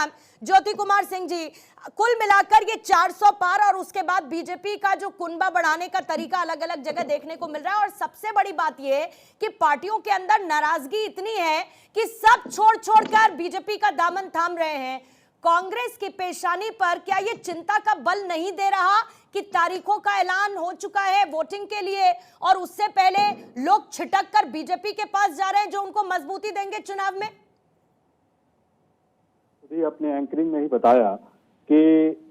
Ma'am. Jyoti Kumar Singh ji, कुल मिलाकर ये 400 पार और उसके बाद बीजेपी का जो कुनबा बढ़ाने का तरीका अलग अलग जगह देखने को मिल रहा है। और सबसे बड़ी बात ये है कि पार्टियों के अंदर नाराजगी इतनी है कि सब छोड़ छोड़कर बीजेपी का दामन थाम रहे हैं। कांग्रेस की पेशानी पर क्या ये चिंता का बल नहीं दे रहा कि तारीखों का ऐलान हो चुका है वोटिंग के लिए और उससे पहले लोग छिटक कर बीजेपी के पास जा रहे हैं जो उनको मजबूती देंगे चुनाव में? अपने एंकरिंग में ही बताया कि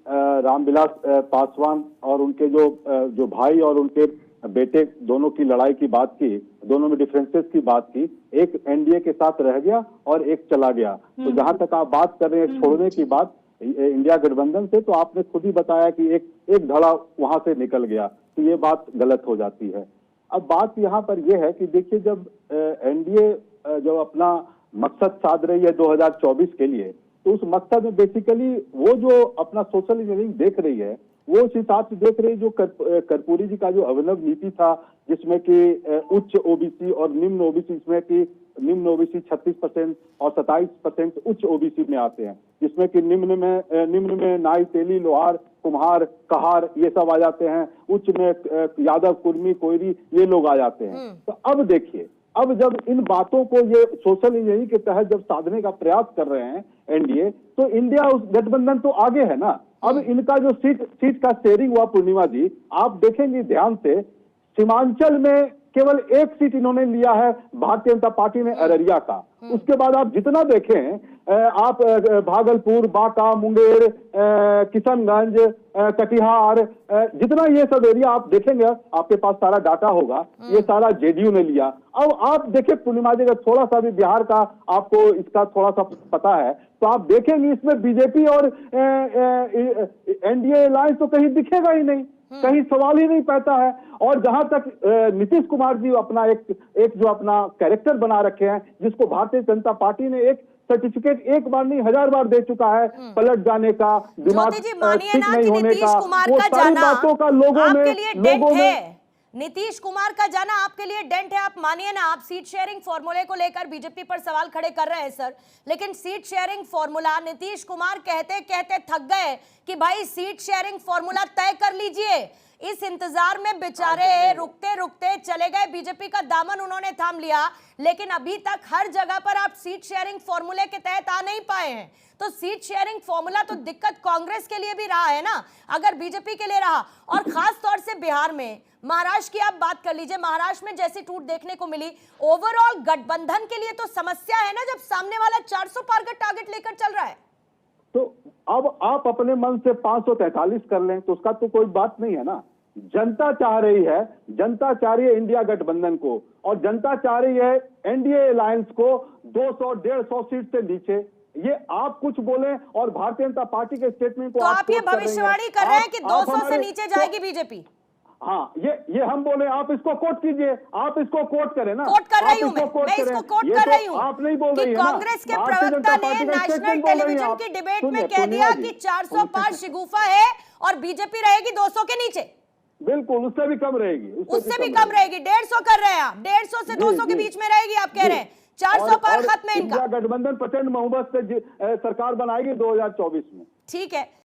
रामविलास पासवान और उनके जो भाई और उनके बेटे दोनों की लड़ाई की बात की, दोनों में डिफरेंसेस की बात की। एक एनडीए के साथ रह गया और एक चला गया। तो जहां तक आप बात कर रहे हैं छोड़ने की बात इंडिया गठबंधन से, तो आपने खुद ही बताया कि एक धड़ा वहां से निकल गया, तो ये बात गलत हो जाती है। अब बात यहाँ पर यह है कि देखिए, जब एनडीए जो अपना मकसद साध रही है 2024 के लिए, तो उस मकसद में बेसिकली वो जो अपना सोशल इंजीनियरिंग देख रही है, वो उस हिसाब से देख रही है जो कर्पूरी जी का जो अभिनव नीति था, जिसमें कि उच्च ओबीसी और निम्न ओबीसी, इसमें कि निम्न ओबीसी 36% और 27% उच्च ओबीसी में आते हैं, जिसमें कि निम्न में नाई, तेली, लोहार, कुम्हार, कहार ये सब आ जाते हैं। उच्च में यादव, कुर्मी, कोयरी ये लोग आ जाते हैं। तो अब देखिए, अब जब इन बातों को ये सोशल इंजीनियरिंग के तहत जब साधने का प्रयास कर रहे हैं एनडीए, तो इंडिया उस गठबंधन तो आगे है ना। अब इनका जो सीट का शेयरिंग हुआ, पूर्णिमा जी आप देखेंगे ध्यान से, सीमांचल में केवल एक सीट इन्होंने लिया है भारतीय जनता पार्टी ने, अररिया का। उसके बाद आप जितना देखें, आप भागलपुर, बांका, मुंगेर, किशनगंज, कटिहार, जितना ये सब एरिया आप देखेंगे, आपके पास सारा डाटा होगा, ये सारा जेडीयू ने लिया। अब आप देखें पूर्णिमा जी, अगर थोड़ा सा भी बिहार का आपको इसका थोड़ा सा पता है, तो आप देखेंगे इसमें बीजेपी और एनडीए अलायंस तो कहीं दिखेगा ही नहीं, कहीं सवाल ही नहीं पैदा है। और जहां तक नीतीश कुमार जी अपना एक जो अपना कैरेक्टर बना रखे हैं, जिसको भारतीय जनता पार्टी ने एक सर्टिफिकेट एक बार नहीं 1000 बार दे चुका है, पलट जाने का, दिमाग ठीक नहीं होने का, वो सारी बातों का लोगों में नीतीश कुमार का जाना आपके लिए डेंट है। आप मानिए ना, आप सीट शेयरिंग फॉर्मूले को लेकर बीजेपी पर सवाल खड़े कर रहे हैं सर, लेकिन seat sharing formula Nitish Kumar कहते कहते थक गए कि भाई सीट शेयरिंग फॉर्मूला तय कर लीजिए। इस इंतजार में बेचारे रुकते रुकते चले गए, बीजेपी का दामन उन्होंने थाम लिया, लेकिन अभी तक हर जगह पर आप सीट शेयरिंग फॉर्मूले के तहत आ नहीं पाए हैं। तो सीट शेयरिंग फॉर्मूला तो दिक्कत कांग्रेस के लिए भी रहा है ना, अगर बीजेपी के लिए रहा, और खास तौर से बिहार में। महाराष्ट्र की आप बात कर लीजिए, महाराष्ट्र में जैसी टूट देखने को मिली, ओवरऑल गठबंधन के लिए तो समस्या है ना, जब सामने वाला 400 पार का टारगेट लेकर चल रहा है। तो अब आप अपने मन से 543 कर लें तो उसका तो कोई बात नहीं है ना। जनता चाह रही है, जनता चाह रही है इंडिया गठबंधन को, और जनता चाह रही है एनडीए अलायंस को 200-150 सीट से नीचे। ये आप कुछ बोले और भारतीय जनता पार्टी के स्टेटमेंट को तो आप ये भविष्यवाणी कर रहे हैं कि 200 से नीचे जाएगी बीजेपी? हाँ, ये हम बोले, आप इसको कोट कीजिए, आप इसको कोट करें ना। कोट कर रही हूं मैं इसको कोट कर रही हूं। आप नहीं बोल रही है ना। कांग्रेस के प्रवक्ता ने नेशनल टेलीविजन की डिबेट में कह दिया कि 400 पार शिगुफा है और बीजेपी रहेगी 200 के नीचे। बिल्कुल, उससे भी कम रहेगी, उससे भी कम रहेगी। 150 कर रहे हैं आप, 150 से 200 के बीच में रहेगी आप कह रहे हैं। 400 पार खत्म है इनका। गठबंधन प्रचंड बहुमत से सरकार बनाएगी 2024 में। ठीक है।